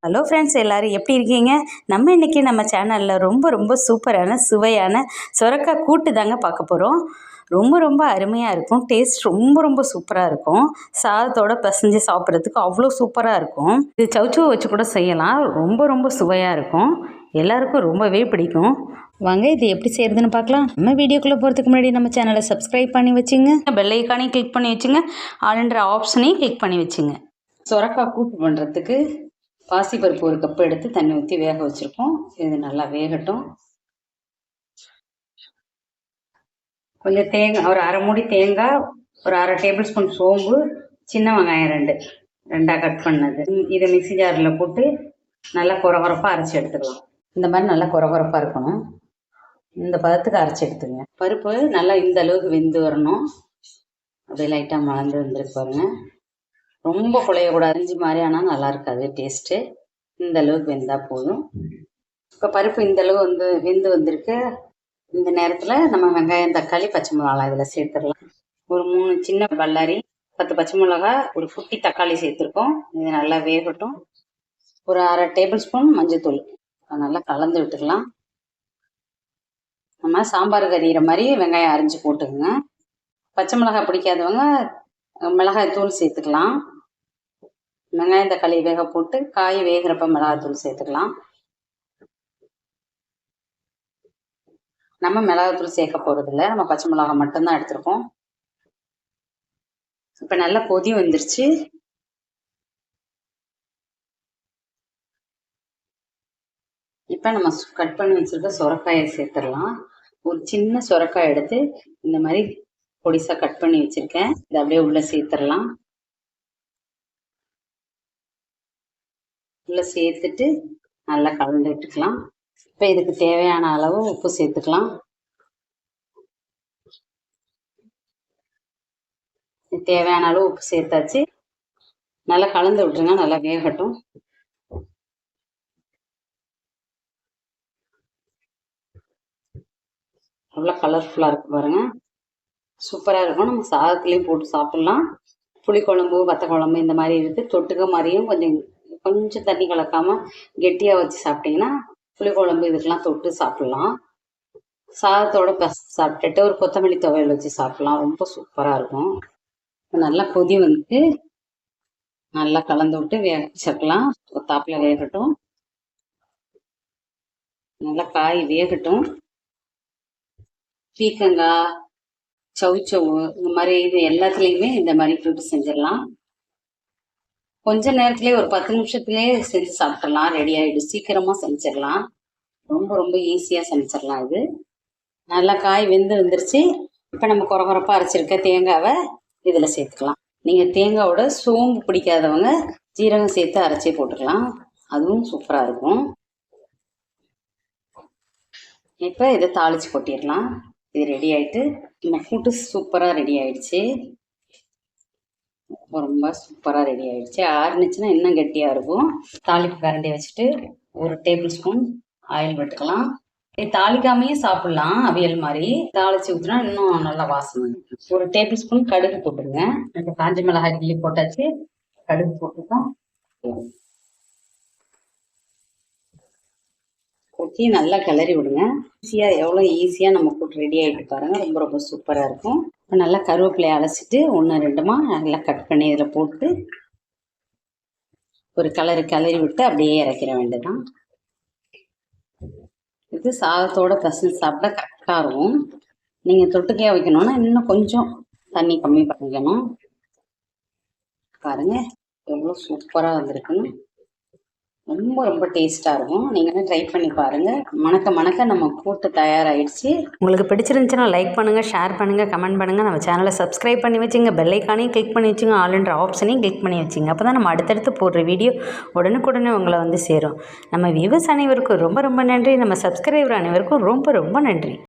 Hello friends, எல்லோரும் எப்படி இருக்கீங்க? நம்ம இன்றைக்கி நம்ம சேனலில் ரொம்ப சூப்பரான சுவையான சுரக்காய் கூட்டு தாங்க பார்க்க போகிறோம். ரொம்ப அருமையாக இருக்கும். டேஸ்ட் ரொம்ப சூப்பராக இருக்கும். சாதத்தோடு பசைஞ்சு சாப்பிட்றதுக்கு அவ்வளோ சூப்பராக இருக்கும். இது சவுச்சவை வச்சு கூட செய்யலாம். ரொம்ப சுவையாக இருக்கும். எல்லாருக்கும் ரொம்பவே பிடிக்கும். வாங்க இது எப்படி செய்கிறதுன்னு பார்க்கலாம். நம்ம வீடியோக்குள்ளே போகிறதுக்கு முன்னாடி நம்ம சேனலை சப்ஸ்கிரைப் பண்ணி வச்சுங்க, பெல் ஐக்கானையும் கிளிக் பண்ணி வச்சுங்க, ஆல்ன்ற ஆப்ஷனையும் கிளிக் பண்ணி வச்சுங்க. சுரக்காய் கூட்டு பண்ணுறதுக்கு பாசிப்பருப்பு ஒரு கப்பு எடுத்து தண்ணி ஊற்றி வேக வச்சுருக்கோம். இது நல்லா வேகட்டும். கொஞ்சம் தேங்காய், ஒரு அரை மூடி தேங்காய், ஒரு அரை டேபிள் ஸ்பூன் சோம்பு, சின்ன வெங்காயம் ரெண்டாக கட் பண்ணது. இதை மிக்ஸி ஜாரில் போட்டு நல்லா குறகுறப்பாக அரைச்சி எடுத்துக்கலாம். இந்த மாதிரி நல்லா குறகுறப்பாக இருக்கணும். இந்த பதத்துக்கு அரைச்சி எடுத்துங்க. பருப்பு நல்லா இந்த அளவுக்கு வெந்து வரணும். அப்படியே லைட்டாக மலர்ந்து வந்துருக்கு பாருங்க. ரொம்ப குழையக்கூடாது, அரிஞ்சு மாதிரி ஆனால் நல்லா இருக்காது டேஸ்ட்டு. இந்த அளவுக்கு வெந்தால் போதும். இப்போ பருப்பு இந்த அளவு வெந்து வந்திருக்கு. இந்த நேரத்தில் நம்ம வெங்காயம், தக்காளி, பச்சை மிளகாய் இதில் சேர்த்துடலாம். ஒரு 3 சின்ன பல்லாரி, 10 பச்சை மிளகா, ஒரு குட்டி தக்காளி சேர்த்துருக்கோம். இது நல்லா வேகட்டும். ஒரு அரை டேபிள் ஸ்பூன் மஞ்சள்தூள் நல்லா கலந்து விட்டுக்கலாம். நம்ம சாம்பார் கறிகிற மாதிரி வெங்காயம் அரிஞ்சு போட்டுக்குங்க. பச்சை மிளகாய் பிடிக்காதவங்க மிளகாய் தூள் சேர்த்துக்கலாம். வெங்காயம் தக்காளி வேக போட்டு காய் வேகிறப்ப மிளகாத்தூள் சேர்த்துக்கலாம். நம்ம மிளகாத்தூள் சேர்க்க போகிறதில்ல, நம்ம பச்சை மிளகாய் மட்டும்தான் எடுத்துருக்கோம். இப்போ நல்லா கொதி வந்துருச்சு. இப்போ நம்ம கட் பண்ணி வச்சுருக்க சுரக்காயை சேர்த்துடலாம். ஒரு சின்ன சுரக்காய் எடுத்து இந்த மாதிரி பொடிசாக கட் பண்ணி வச்சுருக்கேன். இதை அப்படியே உள்ளே சேர்த்துடலாம். உள்ள சேர்த்துட்டு நல்லா கலந்து விட்டுக்கலாம். இப்போ இதுக்கு தேவையான அளவு உப்பு சேர்த்துக்கலாம். தேவையான அளவு உப்பு சேர்த்தாச்சு. நல்லா கலந்து விட்டுருங்க. நல்லா வேகட்டும். நல்லா கலர்ஃபுல்லாக இருக்கு பாருங்க. சூப்பராக இருக்கும். நம்ம சாதத்துலேயும் போட்டு சாப்பிட்லாம். புளிக்குழம்பு, வத்த குழம்பு இந்த மாதிரி இருக்குது. தொட்டுக்க மாதிரியும் கொஞ்சம் தண்ணி கலக்காமல் கெட்டியாக வச்சு சாப்பிட்டிங்கன்னா புளிக்குழம்பு இதுக்கெல்லாம் தொட்டு சாப்பிட்லாம். சாதத்தோட சாப்பிட்டுட்டு ஒரு கொத்தமல்லி துவையல் வச்சு சாப்பிட்லாம். ரொம்ப சூப்பராக இருக்கும். நல்லா கொதி வந்துட்டு நல்லா கலந்து விட்டு வேக வச்சுக்கலாம். தாப்பில் வேகட்டும். நல்லா காய் வேகட்டும். பீக்கங்காய், சவுச்சவு இந்த மாதிரி இது எல்லாத்துலேயுமே இந்த மாதிரி கூட்டு செஞ்சிடலாம். கொஞ்ச நேரத்துலேயே ஒரு 10 நிமிஷத்துலேயே செஞ்சு சாப்பிட்றலாம். ரெடி ஆகிடும். சீக்கிரமாக செஞ்சிடலாம். ரொம்ப ஈஸியாக செஞ்சிடலாம். இது நல்லா காய் வந்துருச்சு. இப்போ நம்ம குறகுறப்பாக அரைச்சிருக்க தேங்காவை இதில் சேர்த்துக்கலாம். நீங்கள் தேங்காவோட சோம்பு பிடிக்காதவங்க ஜீரகம் சேர்த்து அரைச்சி போட்டுக்கலாம். அதுவும் சூப்பராக இருக்கும். இப்போ இதை தாளித்து கொட்டிடலாம். இது ரெடி ஆகிட்டு நம்ம கூட்டு சூப்பராக ரெடி ஆகிடுச்சு. ரொம்ப சூப்பராக ரெடி ஆகிடுச்சு. ஆறுனுச்சுன்னா இன்னும் கெட்டியாக இருக்கும். தாளிப்பு கரண்டி வச்சுட்டு ஒரு டேபிள் ஸ்பூன் ஆயில் விட்டுக்கலாம். இது தாளிக்காமையும் சாப்பிட்லாம். அவியல் மாதிரி தாளித்து ஊற்றினா இன்னும் நல்லா வாசனை. ஒரு டேபிள் ஸ்பூன் கடுகு போட்டுருங்க. இப்போ காஞ்ச மிளகாய் கிள்ளி போட்டாச்சு. கடுகு போட்டுருக்கோம். கொட்டி நல்லா கிளறி விடுங்க. எவ்வளோ ஈஸியாக நம்ம கூட்டு ரெடி ஆகிட்டு பாருங்கள். ரொம்ப சூப்பராக இருக்கும். இப்போ நல்லா கருவேப்பிலையை அலசிட்டு 1-2 நல்லா கட் பண்ணி இதில் போட்டு ஒரு கிளறி விட்டு அப்படியே இறக்கிற வேண்டியதான். இது சாதத்தோட பசங்க சாப்பிட்டா கரெக்டாக இருக்கும். நீங்கள் தொட்டுக்கையாக வைக்கணும்னா இன்னும் கொஞ்சம் தண்ணி கம்மி பண்ணிக்கணும். பாருங்கள் எவ்வளோ சூப்பராக வந்திருக்குன்னு. ரொம்ப டேஸ்ட்டாக இருக்கும். நீங்கள் ட்ரை பண்ணி பாருங்கள். மணக்க நம்ம கூட்டு தயாராகிடுச்சு. உங்களுக்கு பிடிச்சிருந்துச்சுன்னா லைக் பண்ணுங்கள், ஷேர் பண்ணுங்கள், கமெண்ட் பண்ணுங்கள். நம்ம சேனலை சப்ஸ்கிரைப் பண்ணி வச்சுங்க, பெல் ஐக்கானையும் கிளிக் பண்ணி வச்சுங்க, ஆல்ன்ற ஆப்ஷனையும் கிளிக் பண்ணி வச்சுங்க. அப்போ தான் நம்ம அடுத்தடுத்து போடுற வீடியோ உடனுக்குடனே உங்களை சேரும். நம்ம வியூவர்ஸ் அனைவருக்கும் ரொம்ப நன்றி. நம்ம சப்ஸ்கிரைபர் அனைவருக்கும் ரொம்ப நன்றி.